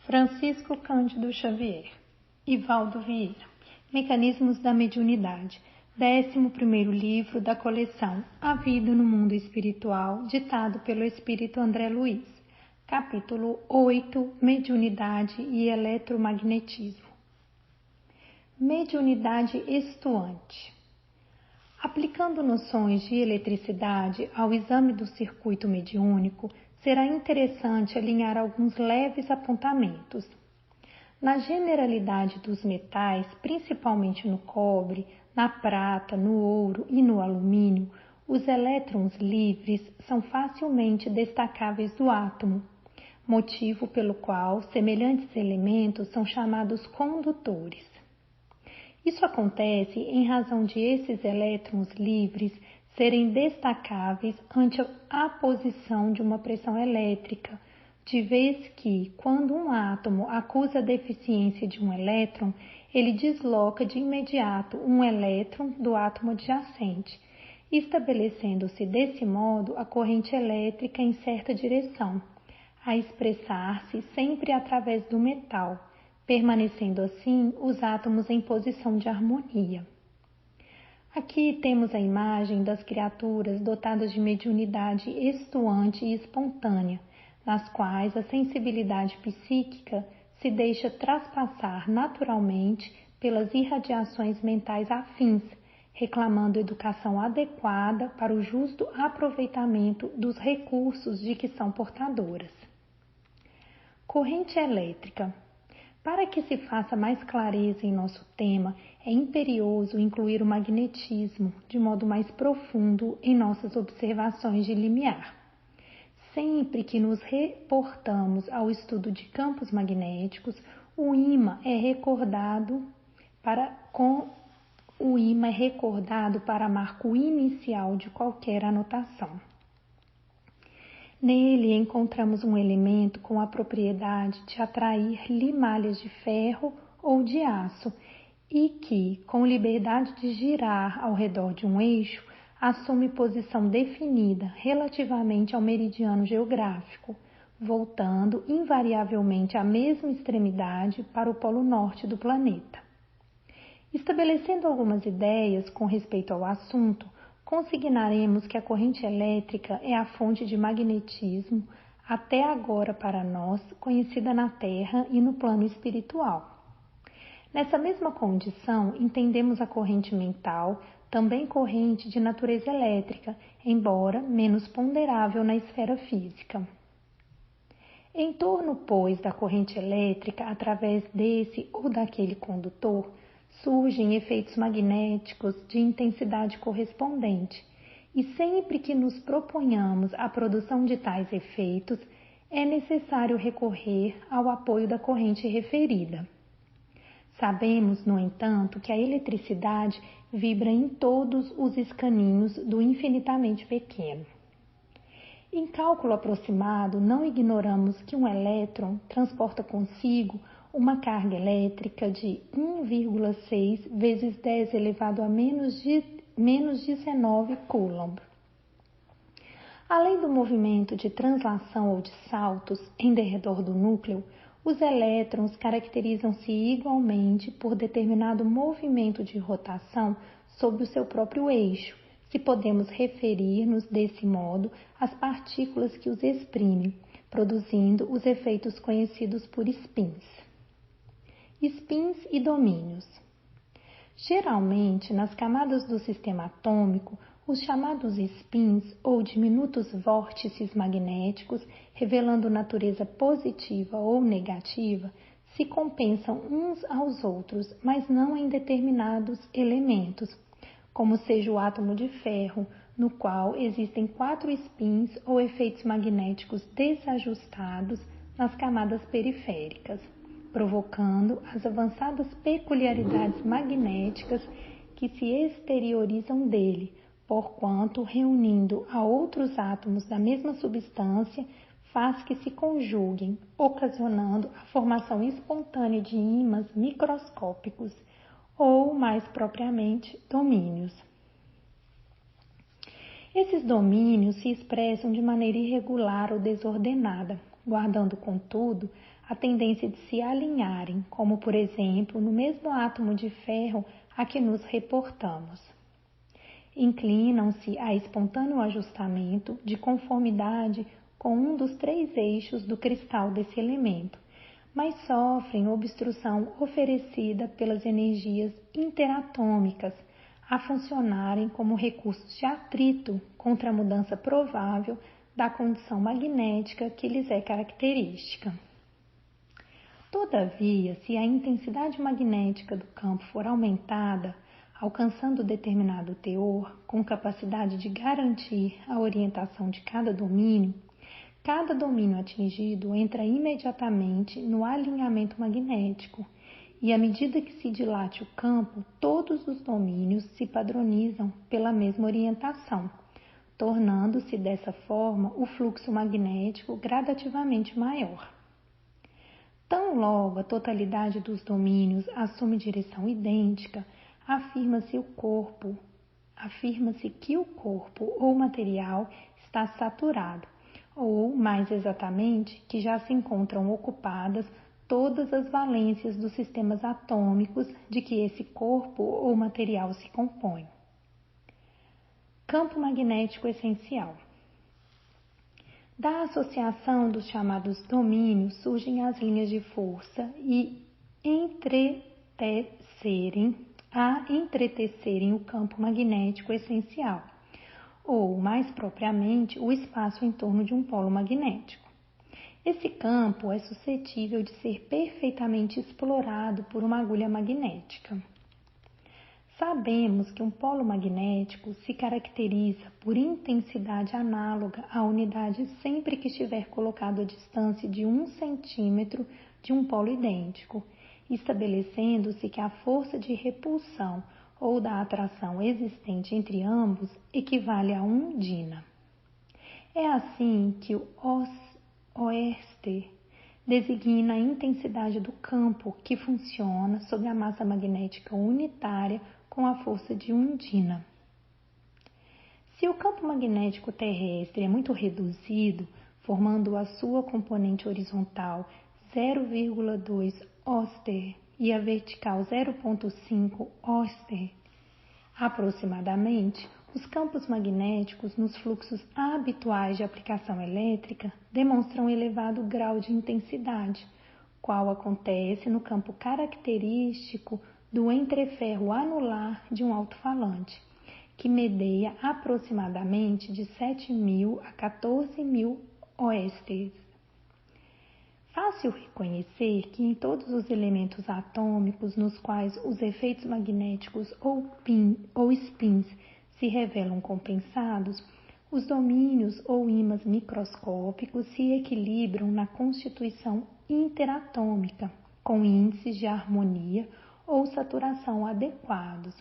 Francisco Cândido Xavier, Ivaldo Vieira, Mecanismos da Mediunidade, 11º livro da coleção A Vida no Mundo Espiritual, ditado pelo Espírito André Luiz, capítulo 8, Mediunidade e Eletromagnetismo. Mediunidade estuante. Aplicando noções de eletricidade ao exame do circuito mediúnico, será interessante alinhar alguns leves apontamentos. Na generalidade dos metais, principalmente no cobre, na prata, no ouro e no alumínio, os elétrons livres são facilmente destacáveis do átomo, motivo pelo qual semelhantes elementos são chamados condutores. Isso acontece em razão de esses elétrons livres serem destacáveis ante a aposição de uma pressão elétrica, de vez que, quando um átomo acusa a deficiência de um elétron, ele desloca de imediato um elétron do átomo adjacente, estabelecendo-se desse modo a corrente elétrica em certa direção, a expressar-se sempre através do metal, permanecendo assim os átomos em posição de harmonia. Aqui temos a imagem das criaturas dotadas de mediunidade estuante e espontânea, nas quais a sensibilidade psíquica se deixa traspassar naturalmente pelas irradiações mentais afins, reclamando educação adequada para o justo aproveitamento dos recursos de que são portadoras. Corrente elétrica. Para que se faça mais clareza em nosso tema, é imperioso incluir o magnetismo de modo mais profundo em nossas observações de limiar. Sempre que nos reportamos ao estudo de campos magnéticos, o ímã é recordado para marco inicial de qualquer anotação. Nele encontramos um elemento com a propriedade de atrair limalhas de ferro ou de aço e que, com liberdade de girar ao redor de um eixo, assume posição definida relativamente ao meridiano geográfico, voltando invariavelmente à mesma extremidade para o polo norte do planeta. Estabelecendo algumas ideias com respeito ao assunto, consignaremos que a corrente elétrica é a fonte de magnetismo, até agora para nós, conhecida na Terra e no plano espiritual. Nessa mesma condição, entendemos a corrente mental, também corrente de natureza elétrica, embora menos ponderável na esfera física. Em torno, pois, da corrente elétrica, através desse ou daquele condutor, surgem efeitos magnéticos de intensidade correspondente, e sempre que nos proponhamos a produção de tais efeitos, é necessário recorrer ao apoio da corrente referida. Sabemos, no entanto, que a eletricidade vibra em todos os escaninhos do infinitamente pequeno. Em cálculo aproximado, não ignoramos que um elétron transporta consigo uma carga elétrica de 1,6 vezes 10 elevado a menos 19 coulomb. Além do movimento de translação ou de saltos em derredor do núcleo, os elétrons caracterizam-se igualmente por determinado movimento de rotação sobre o seu próprio eixo, se podemos referir-nos desse modo às partículas que os exprimem, produzindo os efeitos conhecidos por spins. Spins e domínios. Geralmente, nas camadas do sistema atômico, os chamados spins ou diminutos vórtices magnéticos, revelando natureza positiva ou negativa, se compensam uns aos outros, mas não em determinados elementos, como seja o átomo de ferro, no qual existem 4 spins ou efeitos magnéticos desajustados nas camadas periféricas, provocando as avançadas peculiaridades magnéticas que se exteriorizam dele, porquanto, reunindo a outros átomos da mesma substância, faz que se conjuguem, ocasionando a formação espontânea de ímãs microscópicos, ou, mais propriamente, domínios. Esses domínios se expressam de maneira irregular ou desordenada, guardando, contudo, a tendência de se alinharem, como por exemplo no mesmo átomo de ferro a que nos reportamos. Inclinam-se a espontâneo ajustamento de conformidade com um dos 3 eixos do cristal desse elemento, mas sofrem obstrução oferecida pelas energias interatômicas a funcionarem como recursos de atrito contra a mudança provável da condição magnética que lhes é característica. Todavia, se a intensidade magnética do campo for aumentada, alcançando determinado teor, com capacidade de garantir a orientação de cada domínio atingido entra imediatamente no alinhamento magnético, e à medida que se dilate o campo, todos os domínios se padronizam pela mesma orientação, tornando-se dessa forma o fluxo magnético gradativamente maior. Tão logo a totalidade dos domínios assume direção idêntica, afirma-se que o corpo ou material está saturado, ou, mais exatamente, que já se encontram ocupadas todas as valências dos sistemas atômicos de que esse corpo ou material se compõe. Campo magnético essencial. Da associação dos chamados domínios surgem as linhas de força e entretecerem o campo magnético essencial, ou, mais propriamente, o espaço em torno de um polo magnético. Esse campo é suscetível de ser perfeitamente explorado por uma agulha magnética. Sabemos que um polo magnético se caracteriza por intensidade análoga à unidade sempre que estiver colocado à distância de 1 centímetro de um polo idêntico, estabelecendo-se que a força de repulsão ou da atração existente entre ambos equivale a 1 dina. É assim que o Oersted designa a intensidade do campo que funciona sobre a massa magnética unitária com a força de 1 dina. Se o campo magnético terrestre é muito reduzido, formando a sua componente horizontal 0,2 Oster e a vertical 0,5 Oster, aproximadamente, os campos magnéticos nos fluxos habituais de aplicação elétrica demonstram elevado grau de intensidade, qual acontece no campo característico do entreferro anular de um alto-falante, que medeia aproximadamente de 7.000 a 14.000 oestes. Fácil reconhecer que em todos os elementos atômicos nos quais os efeitos magnéticos ou spins se revelam compensados, os domínios ou ímãs microscópicos se equilibram na constituição interatômica, com índices de harmonia ou saturação adequados,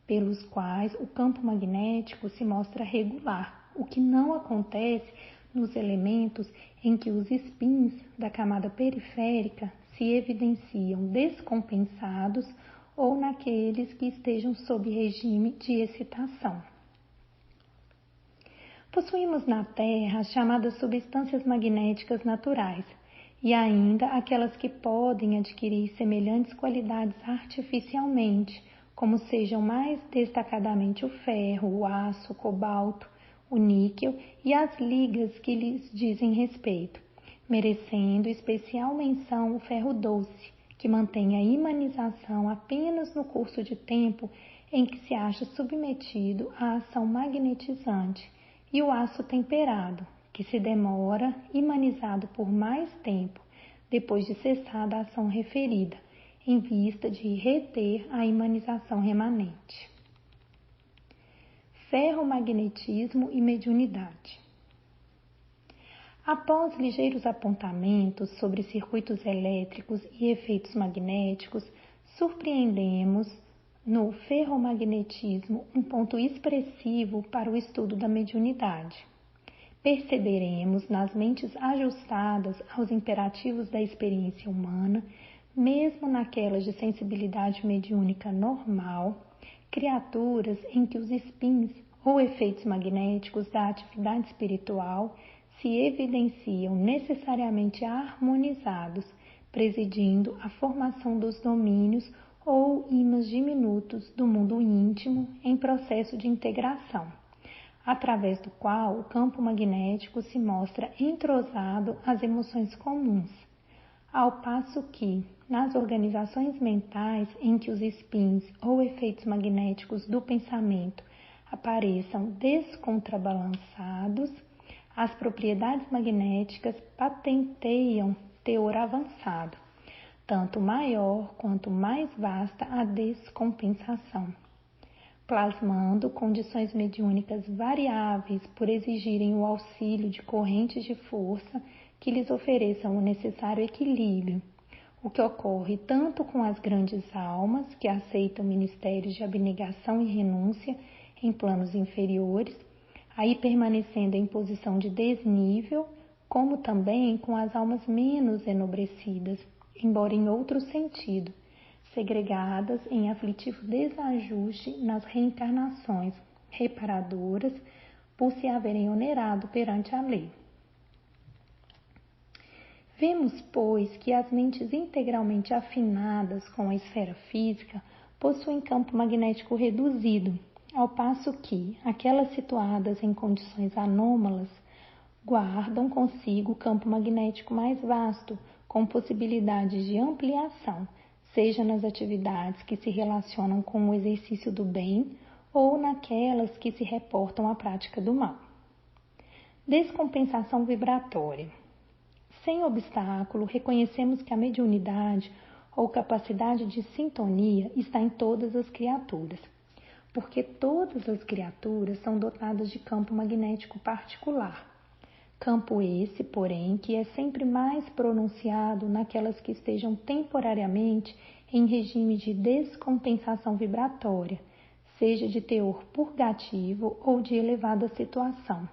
pelos quais o campo magnético se mostra regular, o que não acontece nos elementos em que os spins da camada periférica se evidenciam descompensados ou naqueles que estejam sob regime de excitação. Possuímos na Terra as chamadas substâncias magnéticas naturais e ainda aquelas que podem adquirir semelhantes qualidades artificialmente, como sejam mais destacadamente o ferro, o aço, o cobalto, o níquel e as ligas que lhes dizem respeito, merecendo especial menção o ferro doce, que mantém a imanização apenas no curso de tempo em que se acha submetido à ação magnetizante, e o aço temperado, que se demora imanizado por mais tempo depois de cessada a ação referida, em vista de reter a imanização remanente. Ferromagnetismo e mediunidade. Após ligeiros apontamentos sobre circuitos elétricos e efeitos magnéticos, surpreendemos no ferromagnetismo um ponto expressivo para o estudo da mediunidade. Perceberemos nas mentes ajustadas aos imperativos da experiência humana, mesmo naquelas de sensibilidade mediúnica normal, criaturas em que os spins ou efeitos magnéticos da atividade espiritual se evidenciam necessariamente harmonizados, presidindo a formação dos domínios ou ímãs diminutos do mundo íntimo em processo de integração, através do qual o campo magnético se mostra entrosado às emoções comuns, ao passo que, nas organizações mentais em que os spins ou efeitos magnéticos do pensamento apareçam descontrabalançados, as propriedades magnéticas patenteiam teor avançado, tanto maior quanto mais vasta a descompensação, plasmando condições mediúnicas variáveis por exigirem o auxílio de correntes de força que lhes ofereçam o necessário equilíbrio, o que ocorre tanto com as grandes almas que aceitam ministérios de abnegação e renúncia em planos inferiores, aí permanecendo em posição de desnível, como também com as almas menos enobrecidas, embora em outro sentido, segregadas em aflitivo desajuste nas reencarnações reparadoras por se haverem onerado perante a lei. Vemos, pois, que as mentes integralmente afinadas com a esfera física possuem campo magnético reduzido, ao passo que aquelas situadas em condições anômalas guardam consigo campo magnético mais vasto, com possibilidades de ampliação, seja nas atividades que se relacionam com o exercício do bem ou naquelas que se reportam à prática do mal. Descompensação vibratória. Sem obstáculo, reconhecemos que a mediunidade ou capacidade de sintonia está em todas as criaturas, porque todas as criaturas são dotadas de campo magnético particular. Campo esse, porém, que é sempre mais pronunciado naquelas que estejam temporariamente em regime de descompensação vibratória, seja de teor purgativo ou de elevada situação,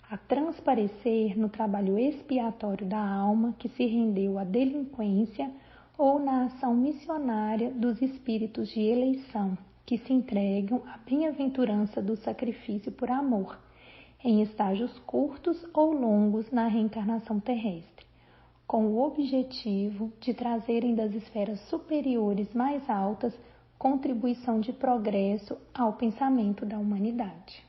a transparecer no trabalho expiatório da alma que se rendeu à delinquência ou na ação missionária dos espíritos de eleição que se entregam à bem-aventurança do sacrifício por amor, em estágios curtos ou longos na reencarnação terrestre, com o objetivo de trazerem das esferas superiores mais altas contribuição de progresso ao pensamento da humanidade.